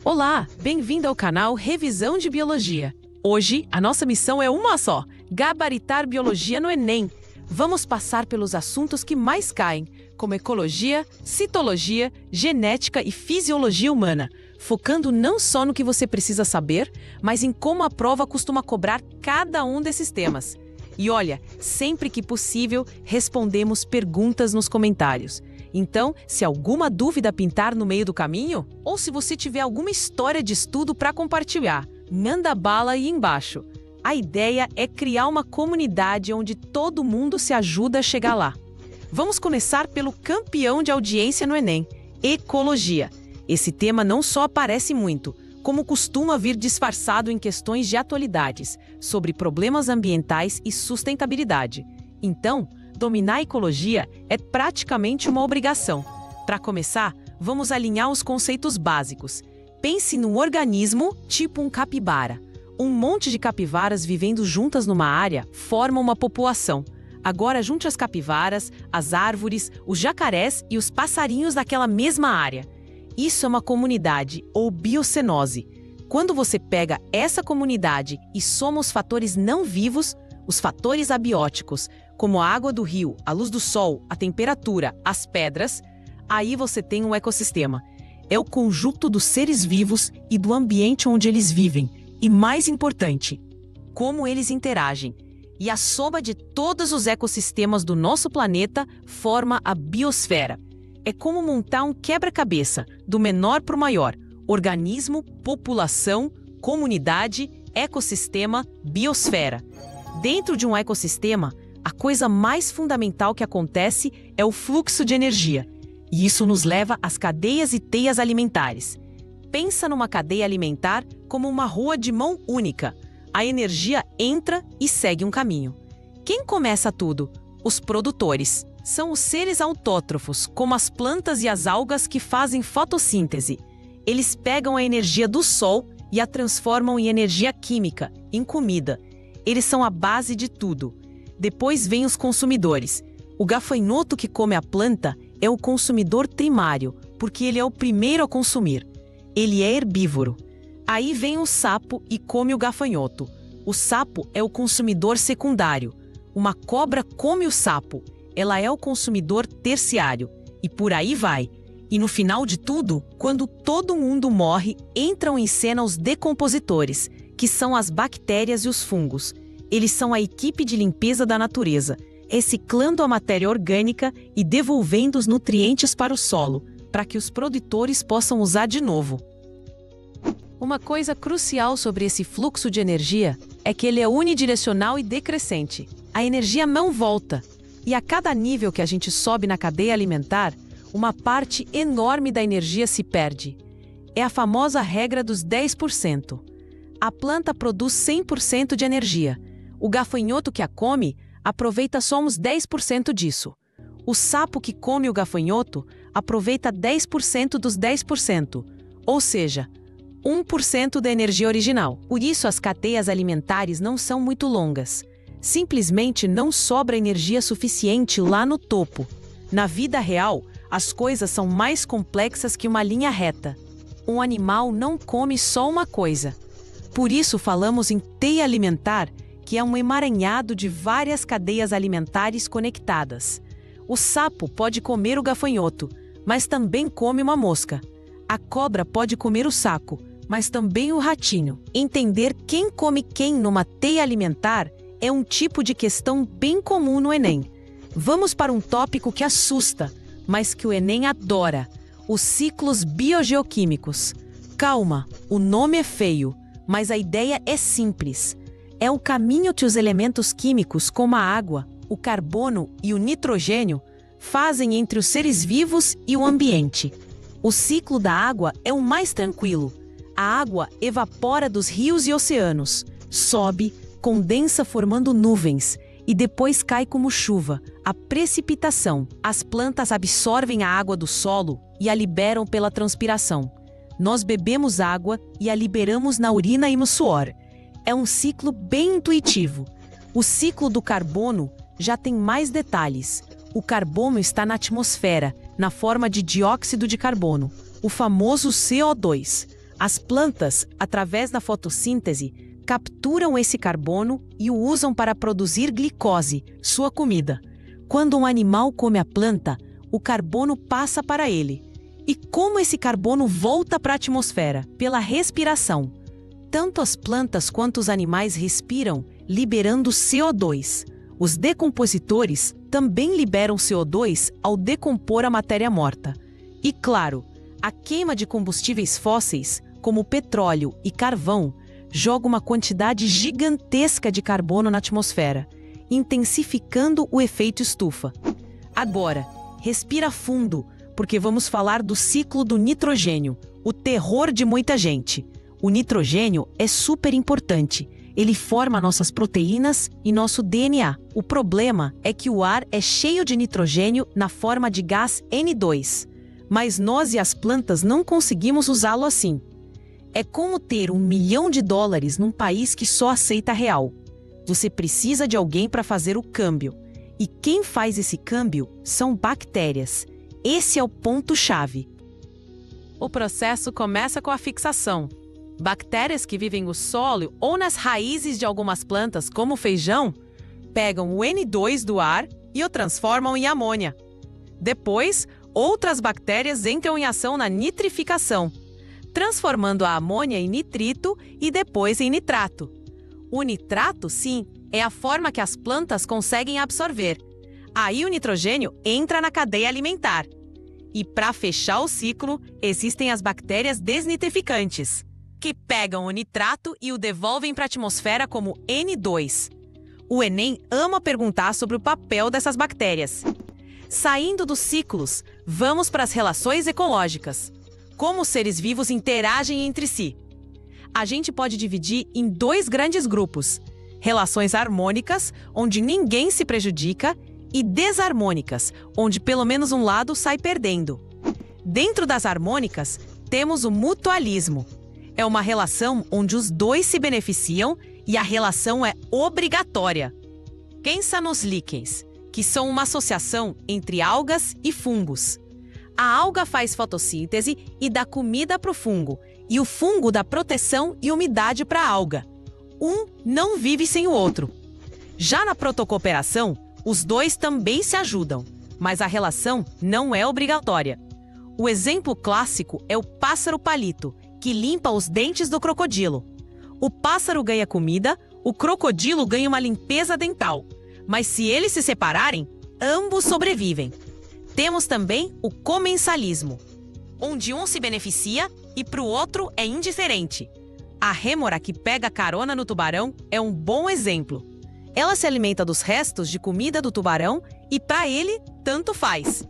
Olá, bem-vindo ao canal Revisão de Biologia. Hoje, a nossa missão é uma só: gabaritar biologia no Enem. Vamos passar pelos assuntos que mais caem, como ecologia, citologia, genética e fisiologia humana, focando não só no que você precisa saber, mas em como a prova costuma cobrar cada um desses temas. E olha, sempre que possível, respondemos perguntas nos comentários. Então, se alguma dúvida pintar no meio do caminho, ou se você tiver alguma história de estudo para compartilhar, manda bala aí embaixo. A ideia é criar uma comunidade onde todo mundo se ajuda a chegar lá. Vamos começar pelo campeão de audiência no Enem, ecologia. Esse tema não só aparece muito, como costuma vir disfarçado em questões de atualidades, sobre problemas ambientais e sustentabilidade. Então, dominar a ecologia é praticamente uma obrigação. Para começar, vamos alinhar os conceitos básicos. Pense num organismo tipo um capibara. Um monte de capivaras vivendo juntas numa área formam uma população. Agora junte as capivaras, as árvores, os jacarés e os passarinhos daquela mesma área. Isso é uma comunidade, ou biocenose. Quando você pega essa comunidade e soma os fatores não vivos, os fatores abióticos, como a água do rio, a luz do sol, a temperatura, as pedras, aí você tem um ecossistema. É o conjunto dos seres vivos e do ambiente onde eles vivem. E mais importante, como eles interagem. E a soma de todos os ecossistemas do nosso planeta forma a biosfera. É como montar um quebra-cabeça, do menor para o maior. Organismo, população, comunidade, ecossistema, biosfera. Dentro de um ecossistema, a coisa mais fundamental que acontece é o fluxo de energia. E isso nos leva às cadeias e teias alimentares. Pensa numa cadeia alimentar como uma rua de mão única. A energia entra e segue um caminho. Quem começa tudo? Os produtores. São os seres autótrofos, como as plantas e as algas que fazem fotossíntese. Eles pegam a energia do sol e a transformam em energia química, em comida. Eles são a base de tudo. Depois vêm os consumidores. O gafanhoto que come a planta é o consumidor primário, porque ele é o primeiro a consumir. Ele é herbívoro. Aí vem o sapo e come o gafanhoto. O sapo é o consumidor secundário. Uma cobra come o sapo. Ela é o consumidor terciário. E por aí vai. E no final de tudo, quando todo mundo morre, entram em cena os decompositores, que são as bactérias e os fungos. Eles são a equipe de limpeza da natureza, reciclando a matéria orgânica e devolvendo os nutrientes para o solo, para que os produtores possam usar de novo. Uma coisa crucial sobre esse fluxo de energia é que ele é unidirecional e decrescente. A energia não volta. E a cada nível que a gente sobe na cadeia alimentar, uma parte enorme da energia se perde. É a famosa regra dos 10%. A planta produz 100% de energia. O gafanhoto que a come aproveita só uns 10% disso. O sapo que come o gafanhoto aproveita 10% dos 10%, ou seja, 1% da energia original. Por isso as cadeias alimentares não são muito longas. Simplesmente não sobra energia suficiente lá no topo. Na vida real, as coisas são mais complexas que uma linha reta. Um animal não come só uma coisa. Por isso falamos em teia alimentar, que é um emaranhado de várias cadeias alimentares conectadas. O sapo pode comer o gafanhoto, mas também come uma mosca. A cobra pode comer o saco, mas também o ratinho. Entender quem come quem numa teia alimentar é um tipo de questão bem comum no Enem. Vamos para um tópico que assusta, mas que o Enem adora: os ciclos biogeoquímicos. Calma, o nome é feio, mas a ideia é simples. É o caminho que os elementos químicos, como a água, o carbono e o nitrogênio, fazem entre os seres vivos e o ambiente. O ciclo da água é o mais tranquilo. A água evapora dos rios e oceanos, sobe, condensa formando nuvens e depois cai como chuva, a precipitação. As plantas absorvem a água do solo e a liberam pela transpiração. Nós bebemos água e a liberamos na urina e no suor. É um ciclo bem intuitivo. O ciclo do carbono já tem mais detalhes. O carbono está na atmosfera, na forma de dióxido de carbono, o famoso CO2. As plantas, através da fotossíntese, capturam esse carbono e o usam para produzir glicose, sua comida. Quando um animal come a planta, o carbono passa para ele. E como esse carbono volta para a atmosfera? Pela respiração. Tanto as plantas quanto os animais respiram, liberando CO2. Os decompositores também liberam CO2 ao decompor a matéria morta. E claro, a queima de combustíveis fósseis, como petróleo e carvão, joga uma quantidade gigantesca de carbono na atmosfera, intensificando o efeito estufa. Agora, respira fundo, porque vamos falar do ciclo do nitrogênio, o terror de muita gente. O nitrogênio é super importante. Ele forma nossas proteínas e nosso DNA. O problema é que o ar é cheio de nitrogênio na forma de gás N2. Mas nós e as plantas não conseguimos usá-lo assim. É como ter $1 milhão num país que só aceita real. Você precisa de alguém para fazer o câmbio. E quem faz esse câmbio são bactérias. Esse é o ponto-chave. O processo começa com a fixação. Bactérias que vivem no solo ou nas raízes de algumas plantas, como o feijão, pegam o N2 do ar e o transformam em amônia. Depois, outras bactérias entram em ação na nitrificação, transformando a amônia em nitrito e depois em nitrato. O nitrato, sim, é a forma que as plantas conseguem absorver. Aí o nitrogênio entra na cadeia alimentar. E para fechar o ciclo, existem as bactérias desnitrificantes, que pegam o nitrato e o devolvem para a atmosfera como N2. O Enem ama perguntar sobre o papel dessas bactérias. Saindo dos ciclos, vamos para as relações ecológicas. Como os seres vivos interagem entre si. A gente pode dividir em 2 grandes grupos: relações harmônicas, onde ninguém se prejudica, e desarmônicas, onde pelo menos um lado sai perdendo. Dentro das harmônicas, temos o mutualismo. É uma relação onde os dois se beneficiam e a relação é obrigatória. Pensa nos líquens, que são uma associação entre algas e fungos. A alga faz fotossíntese e dá comida para o fungo, e o fungo dá proteção e umidade para a alga. Um não vive sem o outro. Já na protocooperação, os dois também se ajudam, mas a relação não é obrigatória. O exemplo clássico é o pássaro palito, que limpa os dentes do crocodilo. O pássaro ganha comida, o crocodilo ganha uma limpeza dental. Mas se eles se separarem, ambos sobrevivem. Temos também o comensalismo, onde um se beneficia e para o outro é indiferente. A rêmora que pega carona no tubarão é um bom exemplo. Ela se alimenta dos restos de comida do tubarão e para ele, tanto faz.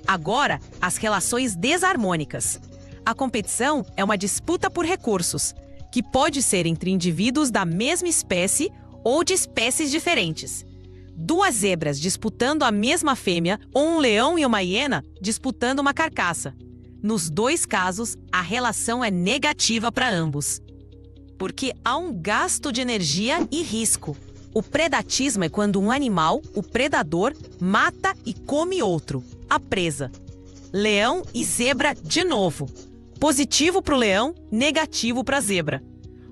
Agora, as relações desarmônicas. A competição é uma disputa por recursos, que pode ser entre indivíduos da mesma espécie ou de espécies diferentes. 2 zebras disputando a mesma fêmea ou um leão e uma hiena disputando uma carcaça. Nos 2 casos, a relação é negativa para ambos, porque há um gasto de energia e risco. O predatismo é quando um animal, o predador, mata e come outro, a presa. Leão e zebra de novo. Positivo para o leão, negativo para a zebra.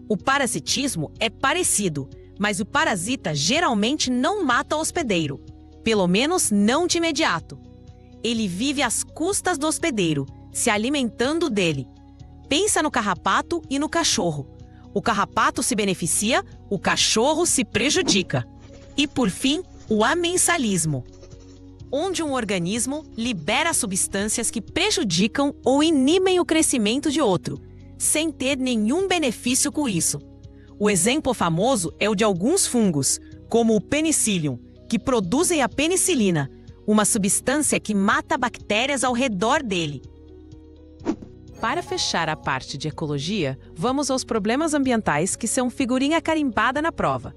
O parasitismo é parecido, mas o parasita geralmente não mata o hospedeiro, pelo menos não de imediato. Ele vive às custas do hospedeiro, se alimentando dele. Pensa no carrapato e no cachorro. O carrapato se beneficia, o cachorro se prejudica. E, por fim, o amensalismo, onde um organismo libera substâncias que prejudicam ou inibem o crescimento de outro, sem ter nenhum benefício com isso. O exemplo famoso é o de alguns fungos, como o penicillium, que produzem a penicilina, uma substância que mata bactérias ao redor dele. Para fechar a parte de ecologia, vamos aos problemas ambientais que são figurinha carimbada na prova.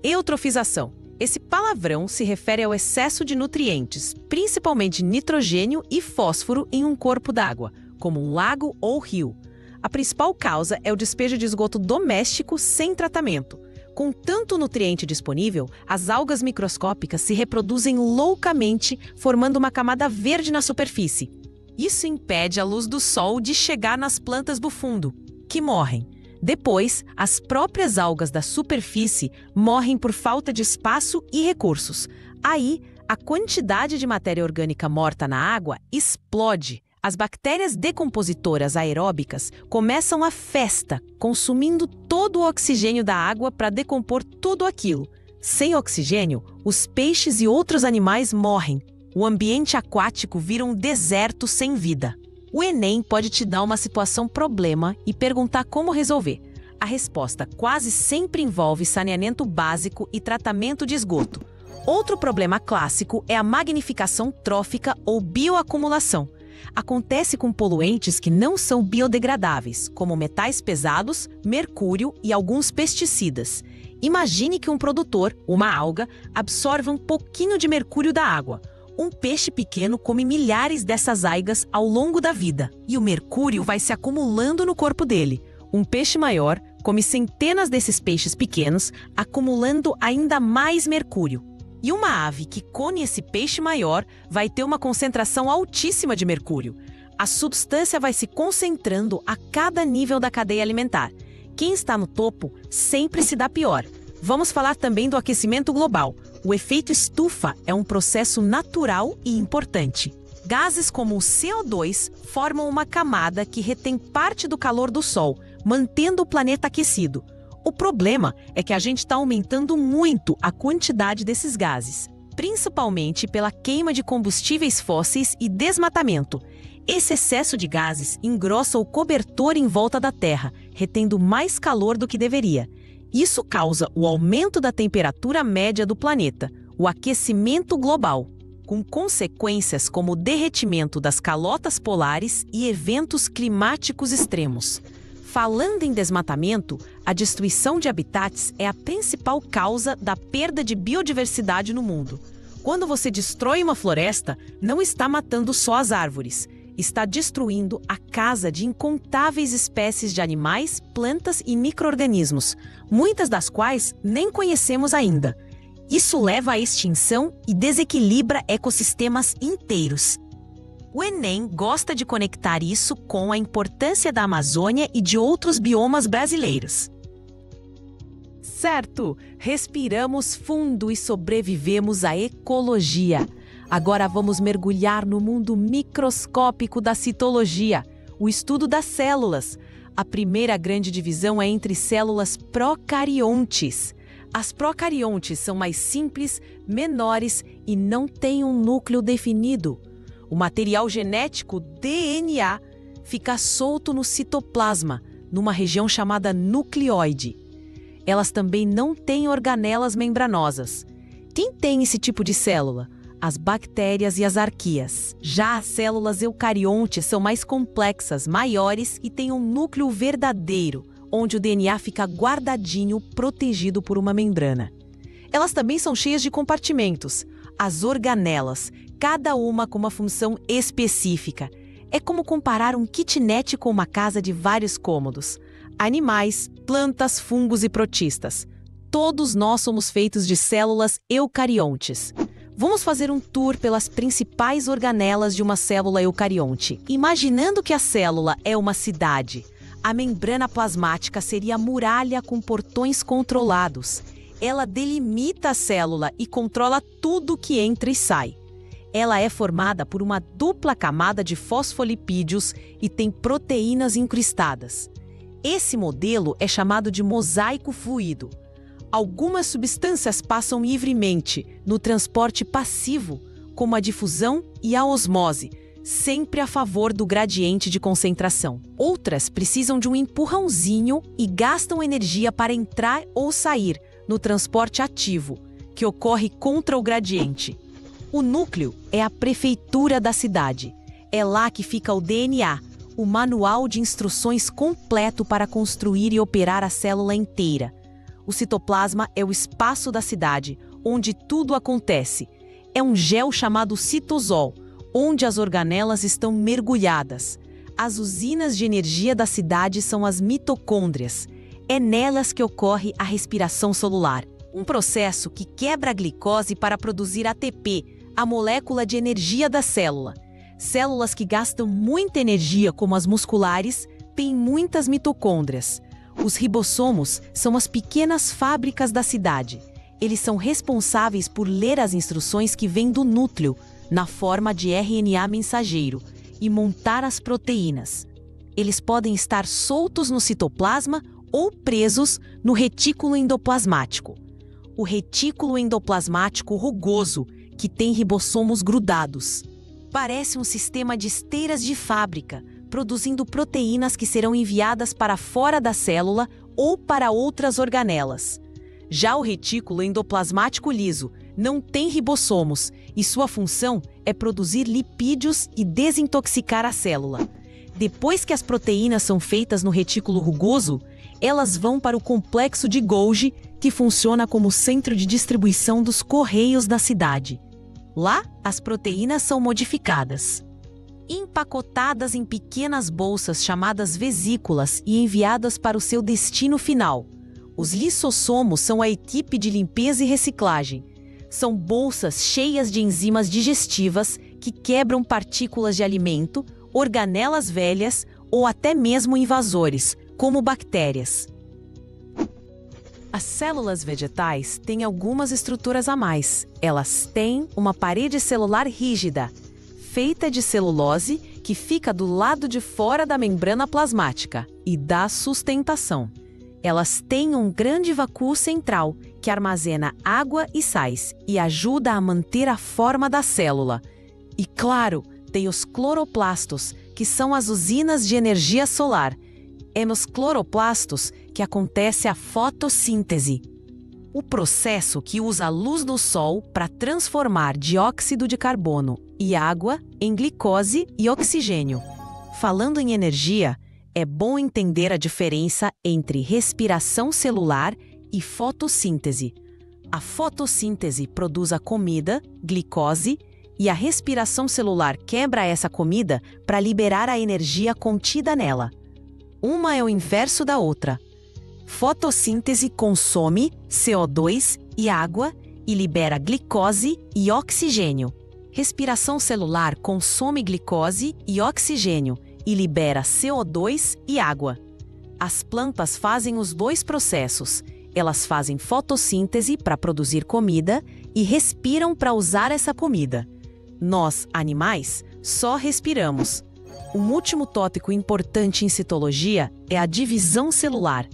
Eutrofização. Esse palavrão se refere ao excesso de nutrientes, principalmente nitrogênio e fósforo, em um corpo d'água, como um lago ou rio. A principal causa é o despejo de esgoto doméstico sem tratamento. Com tanto nutriente disponível, as algas microscópicas se reproduzem loucamente, formando uma camada verde na superfície. Isso impede a luz do sol de chegar nas plantas do fundo, que morrem. Depois, as próprias algas da superfície morrem por falta de espaço e recursos. Aí, a quantidade de matéria orgânica morta na água explode. As bactérias decompositoras aeróbicas começam a festa, consumindo todo o oxigênio da água para decompor tudo aquilo. Sem oxigênio, os peixes e outros animais morrem. O ambiente aquático vira um deserto sem vida. O Enem pode te dar uma situação problema e perguntar como resolver. A resposta quase sempre envolve saneamento básico e tratamento de esgoto. Outro problema clássico é a magnificação trófica ou bioacumulação. Acontece com poluentes que não são biodegradáveis, como metais pesados, mercúrio e alguns pesticidas. Imagine que um produtor, uma alga, absorva um pouquinho de mercúrio da água. Um peixe pequeno come milhares dessas algas ao longo da vida, e o mercúrio vai se acumulando no corpo dele. Um peixe maior come centenas desses peixes pequenos, acumulando ainda mais mercúrio. E uma ave que come esse peixe maior vai ter uma concentração altíssima de mercúrio. A substância vai se concentrando a cada nível da cadeia alimentar. Quem está no topo sempre se dá pior. Vamos falar também do aquecimento global. O efeito estufa é um processo natural e importante. Gases como o CO2 formam uma camada que retém parte do calor do Sol, mantendo o planeta aquecido. O problema é que a gente está aumentando muito a quantidade desses gases, principalmente pela queima de combustíveis fósseis e desmatamento. Esse excesso de gases engrossa o cobertor em volta da Terra, retendo mais calor do que deveria. Isso causa o aumento da temperatura média do planeta, o aquecimento global, com consequências como o derretimento das calotas polares e eventos climáticos extremos. Falando em desmatamento, a destruição de habitats é a principal causa da perda de biodiversidade no mundo. Quando você destrói uma floresta, não está matando só as árvores. Está destruindo a casa de incontáveis espécies de animais, plantas e micro-organismos, muitas das quais nem conhecemos ainda. Isso leva à extinção e desequilibra ecossistemas inteiros. O Enem gosta de conectar isso com a importância da Amazônia e de outros biomas brasileiros. Certo! Respiramos fundo e sobrevivemos à ecologia. Agora vamos mergulhar no mundo microscópico da citologia, o estudo das células. A primeira grande divisão é entre células procariontes. As procariontes são mais simples, menores e não têm um núcleo definido. O material genético DNA fica solto no citoplasma, numa região chamada nucleoide. Elas também não têm organelas membranosas. Quem tem esse tipo de célula? As bactérias e as arqueias. Já as células eucariontes são mais complexas, maiores e têm um núcleo verdadeiro, onde o DNA fica guardadinho, protegido por uma membrana. Elas também são cheias de compartimentos, as organelas, cada uma com uma função específica. É como comparar um kitnet com uma casa de vários cômodos. Animais, plantas, fungos e protistas. Todos nós somos feitos de células eucariontes. Vamos fazer um tour pelas principais organelas de uma célula eucarionte. Imaginando que a célula é uma cidade, a membrana plasmática seria a muralha com portões controlados. Ela delimita a célula e controla tudo que entra e sai. Ela é formada por uma dupla camada de fosfolipídios e tem proteínas incrustadas. Esse modelo é chamado de mosaico fluido. Algumas substâncias passam livremente no transporte passivo, como a difusão e a osmose, sempre a favor do gradiente de concentração. Outras precisam de um empurrãozinho e gastam energia para entrar ou sair no transporte ativo, que ocorre contra o gradiente. O núcleo é a prefeitura da cidade. É lá que fica o DNA, o manual de instruções completo para construir e operar a célula inteira. O citoplasma é o espaço da cidade, onde tudo acontece. É um gel chamado citosol, onde as organelas estão mergulhadas. As usinas de energia da cidade são as mitocôndrias. É nelas que ocorre a respiração celular, um processo que quebra a glicose para produzir ATP, a molécula de energia da célula. Células que gastam muita energia, como as musculares, tem muitas mitocôndrias. Os ribossomos são as pequenas fábricas da cidade. Eles são responsáveis por ler as instruções que vêm do núcleo, na forma de RNA mensageiro, e montar as proteínas. Eles podem estar soltos no citoplasma ou presos no retículo endoplasmático. O retículo endoplasmático rugoso, que tem ribossomos grudados. Parece um sistema de esteiras de fábrica, produzindo proteínas que serão enviadas para fora da célula ou para outras organelas. Já o retículo endoplasmático liso não tem ribossomos e sua função é produzir lipídios e desintoxicar a célula. Depois que as proteínas são feitas no retículo rugoso, elas vão para o complexo de Golgi, que funciona como centro de distribuição dos correios da cidade. Lá, as proteínas são modificadas, empacotadas em pequenas bolsas chamadas vesículas e enviadas para o seu destino final. Os lissossomos são a equipe de limpeza e reciclagem. São bolsas cheias de enzimas digestivas que quebram partículas de alimento, organelas velhas ou até mesmo invasores, como bactérias. As células vegetais têm algumas estruturas a mais. Elas têm uma parede celular rígida, feita de celulose, que fica do lado de fora da membrana plasmática e dá sustentação. Elas têm um grande vácuo central, que armazena água e sais e ajuda a manter a forma da célula. E claro, tem os cloroplastos, que são as usinas de energia solar. É nos cloroplastos que acontece a fotossíntese, o processo que usa a luz do sol para transformar dióxido de carbono e água em glicose e oxigênio. Falando em energia, é bom entender a diferença entre respiração celular e fotossíntese. A fotossíntese produz a comida, glicose, e a respiração celular quebra essa comida para liberar a energia contida nela. Uma é o inverso da outra. Fotossíntese consome CO2 e água e libera glicose e oxigênio. Respiração celular consome glicose e oxigênio e libera CO2 e água. As plantas fazem os dois processos. Elas fazem fotossíntese para produzir comida e respiram para usar essa comida. Nós, animais, só respiramos. Um último tópico importante em citologia é a divisão celular.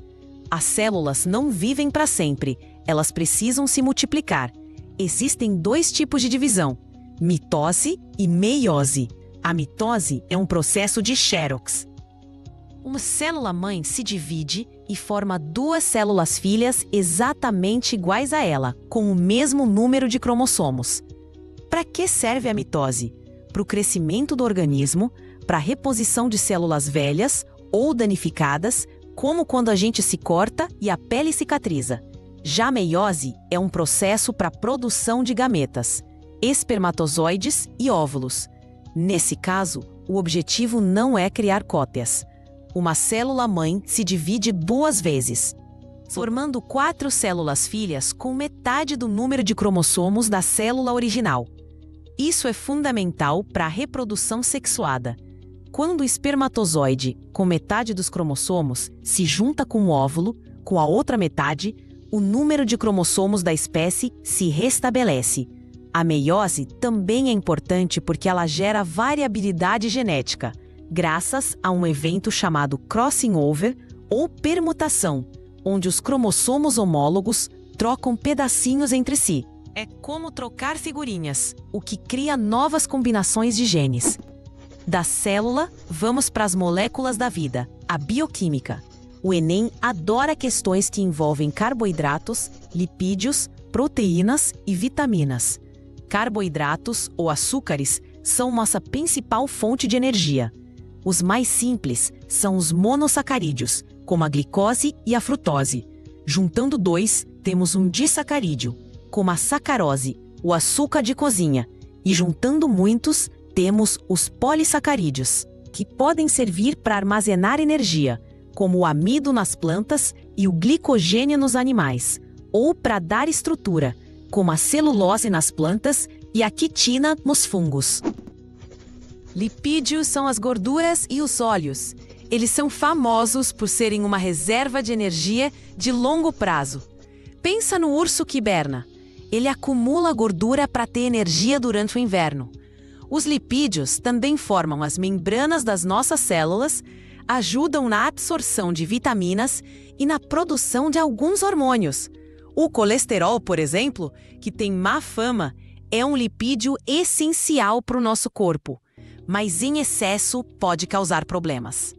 As células não vivem para sempre, elas precisam se multiplicar. Existem dois tipos de divisão, mitose e meiose. A mitose é um processo de Xerox. Uma célula-mãe se divide e forma duas células filhas exatamente iguais a ela, com o mesmo número de cromossomos. Para que serve a mitose? Para o crescimento do organismo, para a reposição de células velhas ou danificadas, como quando a gente se corta e a pele cicatriza. Já a meiose é um processo para a produção de gametas, espermatozoides e óvulos. Nesse caso, o objetivo não é criar cópias. Uma célula-mãe se divide duas vezes, formando 4 células filhas com metade do número de cromossomos da célula original. Isso é fundamental para a reprodução sexuada. Quando o espermatozoide, com metade dos cromossomos, se junta com o óvulo, com a outra metade, o número de cromossomos da espécie se restabelece. A meiose também é importante porque ela gera variabilidade genética, graças a um evento chamado crossing over ou permutação, onde os cromossomos homólogos trocam pedacinhos entre si. É como trocar figurinhas, o que cria novas combinações de genes. Da célula, vamos para as moléculas da vida, a bioquímica. O Enem adora questões que envolvem carboidratos, lipídios, proteínas e vitaminas. Carboidratos, ou açúcares, são nossa principal fonte de energia. Os mais simples são os monossacarídeos, como a glicose e a frutose. Juntando dois, temos um disacarídeo, como a sacarose, o açúcar de cozinha. E juntando muitos, temos os polissacarídeos, que podem servir para armazenar energia, como o amido nas plantas e o glicogênio nos animais, ou para dar estrutura, como a celulose nas plantas e a quitina nos fungos. Lipídios são as gorduras e os óleos. Eles são famosos por serem uma reserva de energia de longo prazo. Pensa no urso que hiberna. Ele acumula gordura para ter energia durante o inverno. Os lipídios também formam as membranas das nossas células, ajudam na absorção de vitaminas e na produção de alguns hormônios. O colesterol, por exemplo, que tem má fama, é um lipídio essencial para o nosso corpo, mas em excesso pode causar problemas.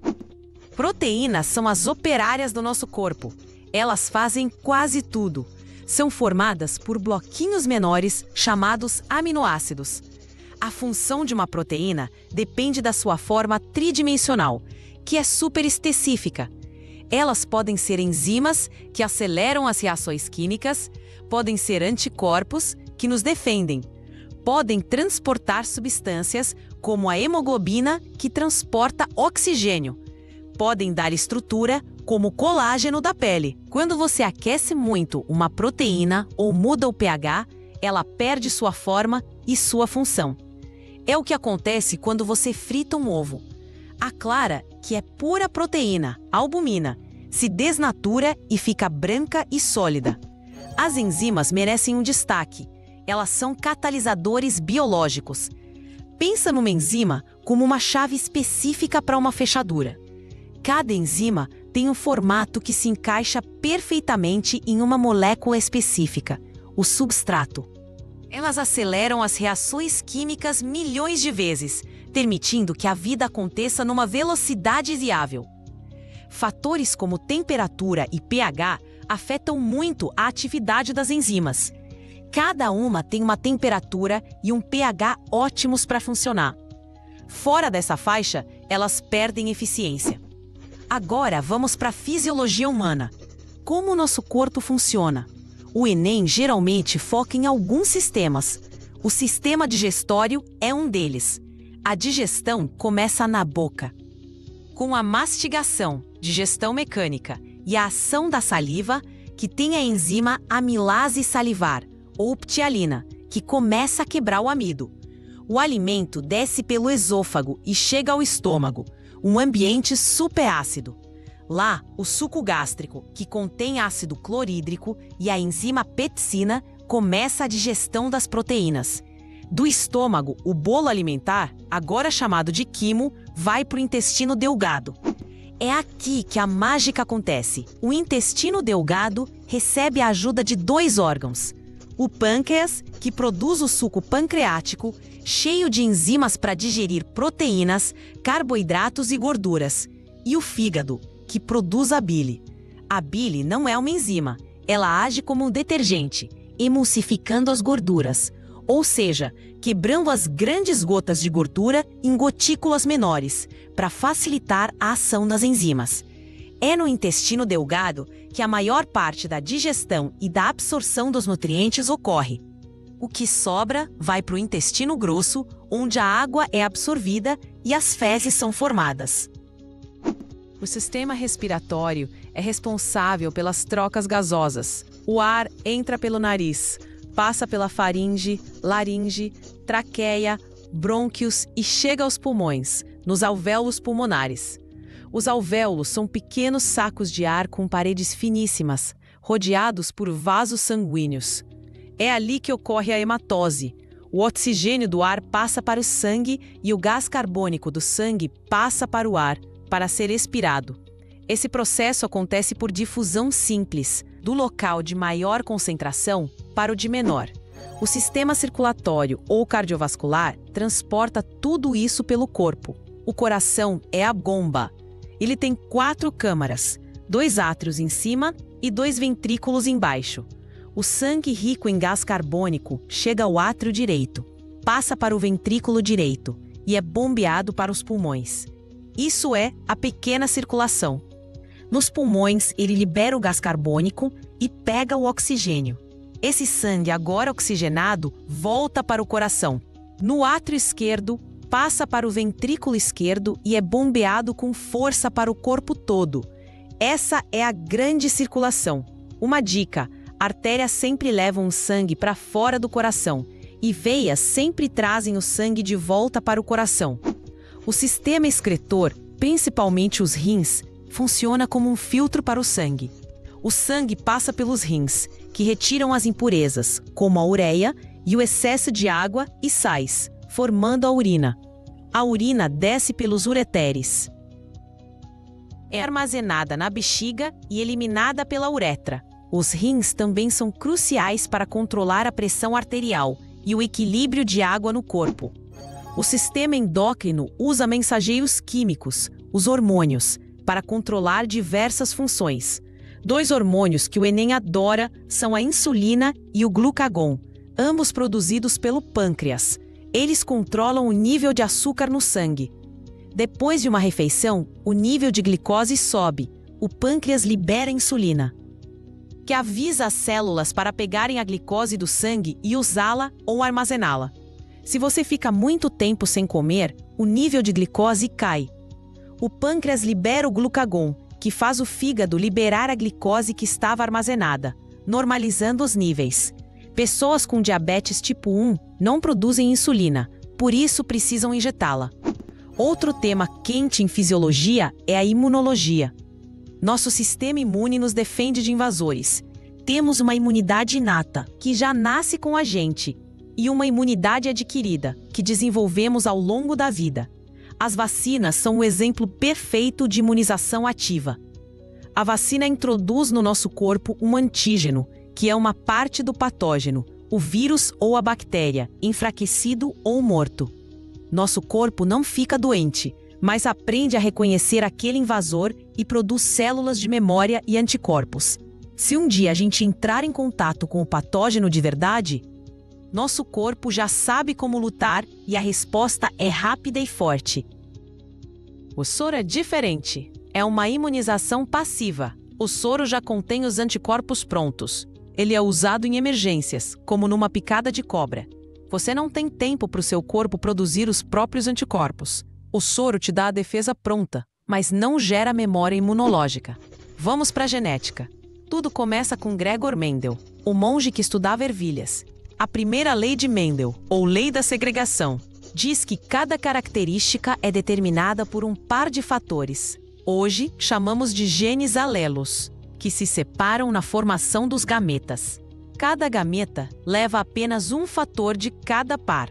Proteínas são as operárias do nosso corpo. Elas fazem quase tudo. São formadas por bloquinhos menores chamados aminoácidos. A função de uma proteína depende da sua forma tridimensional, que é super específica. Elas podem ser enzimas que aceleram as reações químicas, podem ser anticorpos que nos defendem, podem transportar substâncias como a hemoglobina que transporta oxigênio, podem dar estrutura como o colágeno da pele. Quando você aquece muito uma proteína ou muda o pH, ela perde sua forma e sua função. É o que acontece quando você frita um ovo. A clara, que é pura proteína, albumina, se desnatura e fica branca e sólida. As enzimas merecem um destaque. Elas são catalisadores biológicos. Pensa numa enzima como uma chave específica para uma fechadura. Cada enzima tem um formato que se encaixa perfeitamente em uma molécula específica, o substrato. Elas aceleram as reações químicas milhões de vezes, permitindo que a vida aconteça numa velocidade viável. Fatores como temperatura e pH afetam muito a atividade das enzimas. Cada uma tem uma temperatura e um pH ótimos para funcionar. Fora dessa faixa, elas perdem eficiência. Agora vamos para a fisiologia humana. Como o nosso corpo funciona? O Enem geralmente foca em alguns sistemas. O sistema digestório é um deles. A digestão começa na boca. Com a mastigação, digestão mecânica, e a ação da saliva, que tem a enzima amilase salivar, ou ptialina, que começa a quebrar o amido. O alimento desce pelo esôfago e chega ao estômago, um ambiente superácido. Lá, o suco gástrico, que contém ácido clorídrico, e a enzima pepsina começa a digestão das proteínas. Do estômago, o bolo alimentar, agora chamado de quimo, vai para o intestino delgado. É aqui que a mágica acontece. O intestino delgado recebe a ajuda de 2 órgãos. O pâncreas, que produz o suco pancreático, cheio de enzimas para digerir proteínas, carboidratos e gorduras. E o fígado, que produz a bile. A bile não é uma enzima, ela age como um detergente, emulsificando as gorduras, ou seja, quebrando as grandes gotas de gordura em gotículas menores, para facilitar a ação das enzimas. É no intestino delgado que a maior parte da digestão e da absorção dos nutrientes ocorre. O que sobra vai para o intestino grosso, onde a água é absorvida e as fezes são formadas. O sistema respiratório é responsável pelas trocas gasosas. O ar entra pelo nariz, passa pela faringe, laringe, traqueia, brônquios e chega aos pulmões, nos alvéolos pulmonares. Os alvéolos são pequenos sacos de ar com paredes finíssimas, rodeados por vasos sanguíneos. É ali que ocorre a hematose. O oxigênio do ar passa para o sangue e o gás carbônico do sangue passa para o ar, para ser expirado. Esse processo acontece por difusão simples, do local de maior concentração para o de menor. O sistema circulatório ou cardiovascular transporta tudo isso pelo corpo. O coração é a bomba. Ele tem 4 câmaras, 2 átrios em cima e 2 ventrículos embaixo. O sangue rico em gás carbônico chega ao átrio direito, passa para o ventrículo direito e é bombeado para os pulmões. Isso é a pequena circulação. Nos pulmões, ele libera o gás carbônico e pega o oxigênio. Esse sangue, agora oxigenado, volta para o coração. No átrio esquerdo, passa para o ventrículo esquerdo e é bombeado com força para o corpo todo. Essa é a grande circulação. Uma dica: artérias sempre levam o sangue para fora do coração e veias sempre trazem o sangue de volta para o coração. O sistema excretor principalmente os rins, funciona como um filtro para o sangue. O sangue passa pelos rins, que retiram as impurezas, como a ureia e o excesso de água e sais, formando a urina. A urina desce pelos ureteres. É armazenada na bexiga e eliminada pela uretra. Os rins também são cruciais para controlar a pressão arterial e o equilíbrio de água no corpo. O sistema endócrino usa mensageiros químicos, os hormônios, para controlar diversas funções. 2 hormônios que o Enem adora são a insulina e o glucagon, ambos produzidos pelo pâncreas. Eles controlam o nível de açúcar no sangue. Depois de uma refeição, o nível de glicose sobe. O pâncreas libera insulina, que avisa as células para pegarem a glicose do sangue e usá-la ou armazená-la. Se você fica muito tempo sem comer, o nível de glicose cai. O pâncreas libera o glucagon, que faz o fígado liberar a glicose que estava armazenada, normalizando os níveis. Pessoas com diabetes tipo 1 não produzem insulina, por isso precisam injetá-la. Outro tema quente em fisiologia é a imunologia. Nosso sistema imune nos defende de invasores. Temos uma imunidade inata, que já nasce com a gente, e uma imunidade adquirida, que desenvolvemos ao longo da vida. As vacinas são o exemplo perfeito de imunização ativa. A vacina introduz no nosso corpo um antígeno, que é uma parte do patógeno, o vírus ou a bactéria, enfraquecido ou morto. Nosso corpo não fica doente, mas aprende a reconhecer aquele invasor e produz células de memória e anticorpos. Se um dia a gente entrar em contato com o patógeno de verdade, nosso corpo já sabe como lutar e a resposta é rápida e forte. O soro é diferente. É uma imunização passiva. O soro já contém os anticorpos prontos. Ele é usado em emergências, como numa picada de cobra. Você não tem tempo para o seu corpo produzir os próprios anticorpos. O soro te dá a defesa pronta, mas não gera memória imunológica. Vamos para a genética. Tudo começa com Gregor Mendel, o monge que estudava ervilhas. A primeira lei de Mendel, ou lei da segregação, diz que cada característica é determinada por um par de fatores. Hoje, chamamos de genes alelos, que se separam na formação dos gametas. Cada gameta leva apenas um fator de cada par.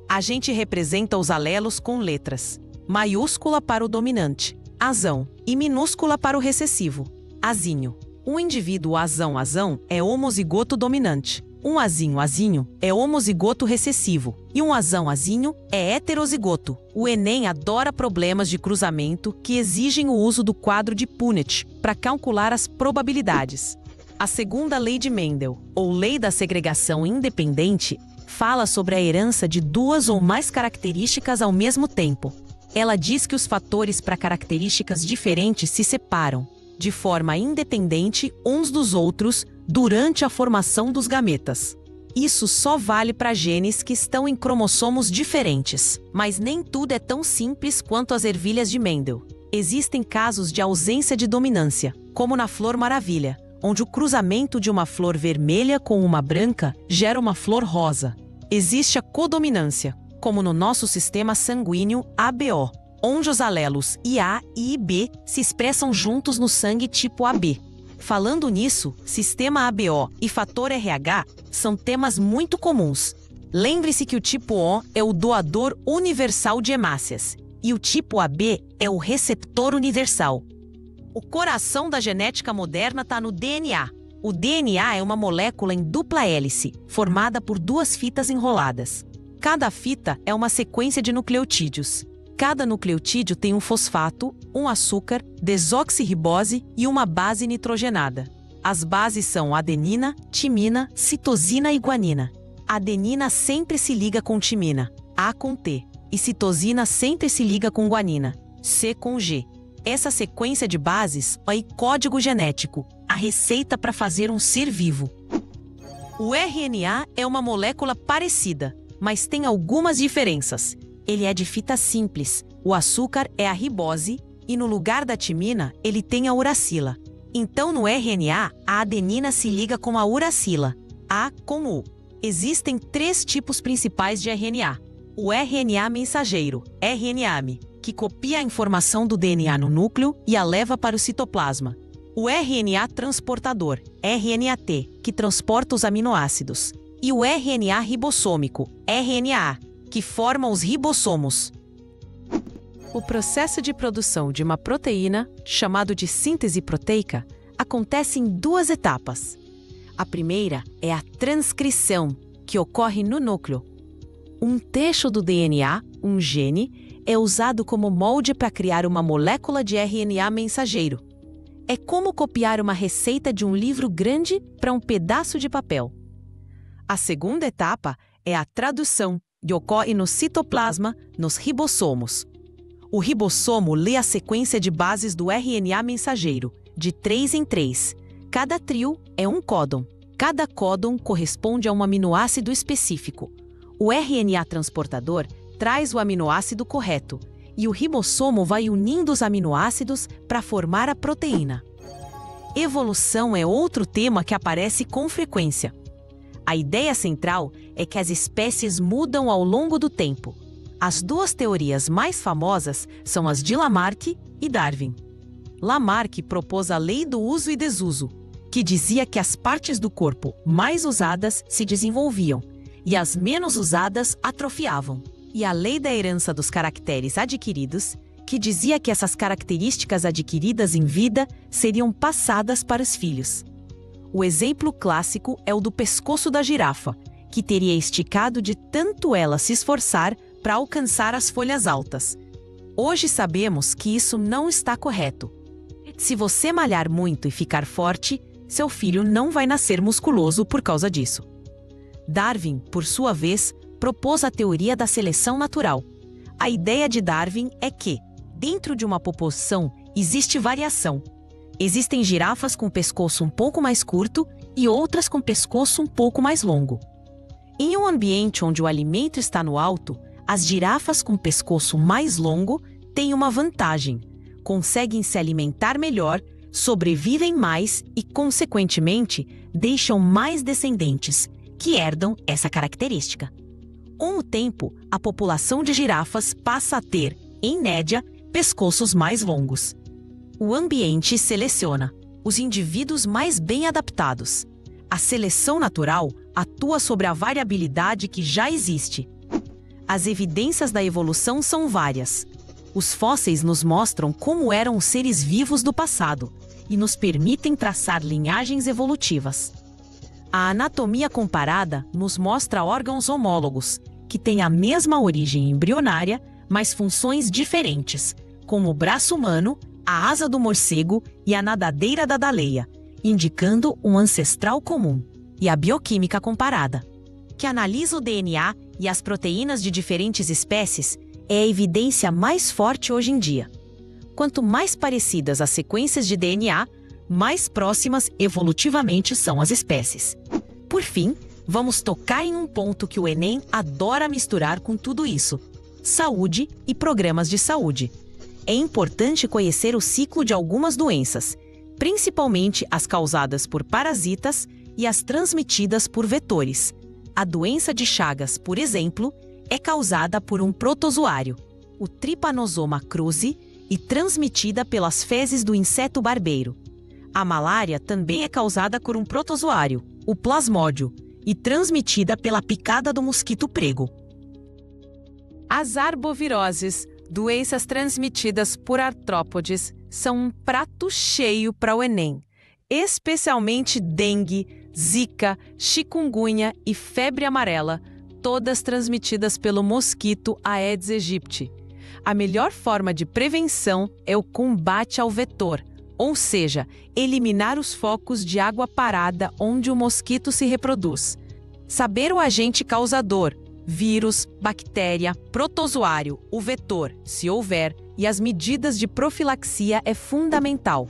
A gente representa os alelos com letras. Maiúscula para o dominante, azão, e minúscula para o recessivo, azinho. Um indivíduo azão é homozigoto dominante. Um azinho é homozigoto recessivo. E um azinho é heterozigoto. O Enem adora problemas de cruzamento que exigem o uso do quadro de Punnett para calcular as probabilidades. A segunda lei de Mendel, ou lei da segregação independente, fala sobre a herança de 2 ou mais características ao mesmo tempo. Ela diz que os fatores para características diferentes se separam, de forma independente uns dos outros, durante a formação dos gametas. Isso só vale para genes que estão em cromossomos diferentes. Mas nem tudo é tão simples quanto as ervilhas de Mendel. Existem casos de ausência de dominância, como na flor maravilha, onde o cruzamento de uma flor vermelha com uma branca gera uma flor rosa. Existe a codominância, como no nosso sistema sanguíneo ABO, onde os alelos IA e IB se expressam juntos no sangue tipo AB. Falando nisso, sistema ABO e fator RH são temas muito comuns. Lembre-se que o tipo O é o doador universal de hemácias e o tipo AB é o receptor universal. O coração da genética moderna está no DNA. O DNA é uma molécula em dupla hélice, formada por 2 fitas enroladas. Cada fita é uma sequência de nucleotídeos. Cada nucleotídeo tem um fosfato, um açúcar, desoxirribose e uma base nitrogenada. As bases são adenina, timina, citosina e guanina. A adenina sempre se liga com timina, A com T, e citosina sempre se liga com guanina, C com G. Essa sequência de bases é o código genético, a receita para fazer um ser vivo. O RNA é uma molécula parecida, mas tem algumas diferenças. Ele é de fita simples, o açúcar é a ribose e no lugar da timina ele tem a uracila. Então no RNA, a adenina se liga com a uracila, A com U. Existem 3 tipos principais de RNA. O RNA mensageiro, RNAme, que copia a informação do DNA no núcleo e a leva para o citoplasma. O RNA transportador, RNAT, que transporta os aminoácidos. E o RNA ribossômico, RNA, que forma os ribossomos. O processo de produção de uma proteína, chamado de síntese proteica, acontece em duas etapas. A primeira é a transcrição, que ocorre no núcleo. Um trecho do DNA, um gene, é usado como molde para criar uma molécula de RNA mensageiro. É como copiar uma receita de um livro grande para um pedaço de papel. A segunda etapa é a tradução, que ocorre no citoplasma, nos ribossomos. O ribossomo lê a sequência de bases do RNA mensageiro, de 3 em 3. Cada trio é um códon. Cada códon corresponde a um aminoácido específico. O RNA transportador traz o aminoácido correto e o ribossomo vai unindo os aminoácidos para formar a proteína. Evolução é outro tema que aparece com frequência. A ideia central é que as espécies mudam ao longo do tempo. As duas teorias mais famosas são as de Lamarck e Darwin. Lamarck propôs a lei do uso e desuso, que dizia que as partes do corpo mais usadas se desenvolviam e as menos usadas atrofiavam. E a lei da herança dos caracteres adquiridos, que dizia que essas características adquiridas em vida seriam passadas para os filhos. O exemplo clássico é o do pescoço da girafa, que teria esticado de tanto ela se esforçar para alcançar as folhas altas. Hoje sabemos que isso não está correto. Se você malhar muito e ficar forte, seu filho não vai nascer musculoso por causa disso. Darwin, por sua vez, propôs a teoria da seleção natural. A ideia de Darwin é que, dentro de uma população, existe variação. Existem girafas com pescoço um pouco mais curto e outras com pescoço um pouco mais longo. Em um ambiente onde o alimento está no alto, as girafas com pescoço mais longo têm uma vantagem. Conseguem se alimentar melhor, sobrevivem mais e, consequentemente, deixam mais descendentes, que herdam essa característica. Com o tempo, a população de girafas passa a ter, em média, pescoços mais longos. O ambiente seleciona os indivíduos mais bem adaptados. A seleção natural atua sobre a variabilidade que já existe. As evidências da evolução são várias. Os fósseis nos mostram como eram os seres vivos do passado e nos permitem traçar linhagens evolutivas. A anatomia comparada nos mostra órgãos homólogos, que têm a mesma origem embrionária, mas funções diferentes, como o braço humano, a asa do morcego e a nadadeira da baleia, indicando um ancestral comum. E a bioquímica comparada, que analisa o DNA e as proteínas de diferentes espécies, é a evidência mais forte hoje em dia. Quanto mais parecidas as sequências de DNA, mais próximas evolutivamente são as espécies. Por fim, vamos tocar em um ponto que o Enem adora misturar com tudo isso: saúde e programas de saúde. É importante conhecer o ciclo de algumas doenças, principalmente as causadas por parasitas e as transmitidas por vetores. A doença de Chagas, por exemplo, é causada por um protozoário, o Trypanosoma cruzi, e transmitida pelas fezes do inseto barbeiro. A malária também é causada por um protozoário, o Plasmódio, e transmitida pela picada do mosquito prego. As arboviroses, doenças transmitidas por artrópodes, são um prato cheio para o Enem, especialmente dengue, zika, chikungunya e febre amarela, todas transmitidas pelo mosquito Aedes aegypti. A melhor forma de prevenção é o combate ao vetor, ou seja, eliminar os focos de água parada onde o mosquito se reproduz. Saber o agente causador, vírus, bactéria, protozoário, o vetor, se houver, e as medidas de profilaxia é fundamental.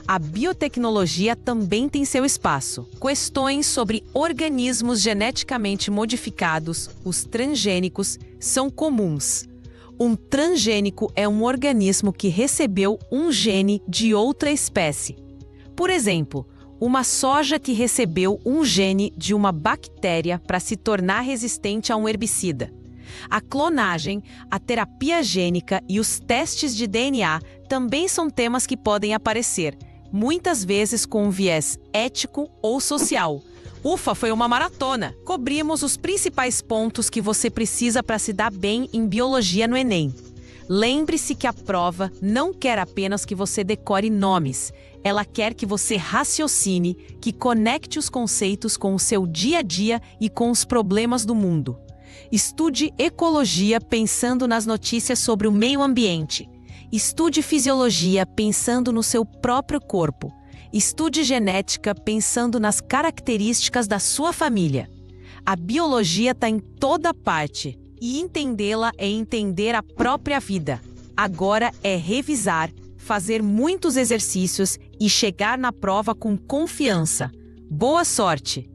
A biotecnologia também tem seu espaço. Questões sobre organismos geneticamente modificados, os transgênicos, são comuns. Um transgênico é um organismo que recebeu um gene de outra espécie. Por exemplo, uma soja que recebeu um gene de uma bactéria para se tornar resistente a um herbicida. A clonagem, a terapia gênica e os testes de DNA também são temas que podem aparecer, muitas vezes com um viés ético ou social. Ufa, foi uma maratona! Cobrimos os principais pontos que você precisa para se dar bem em biologia no Enem. Lembre-se que a prova não quer apenas que você decore nomes. Ela quer que você raciocine, que conecte os conceitos com o seu dia a dia e com os problemas do mundo. Estude ecologia pensando nas notícias sobre o meio ambiente. Estude fisiologia pensando no seu próprio corpo. Estude genética pensando nas características da sua família. A biologia está em toda parte e entendê-la é entender a própria vida. Agora é revisar, fazer muitos exercícios e chegar na prova com confiança. Boa sorte!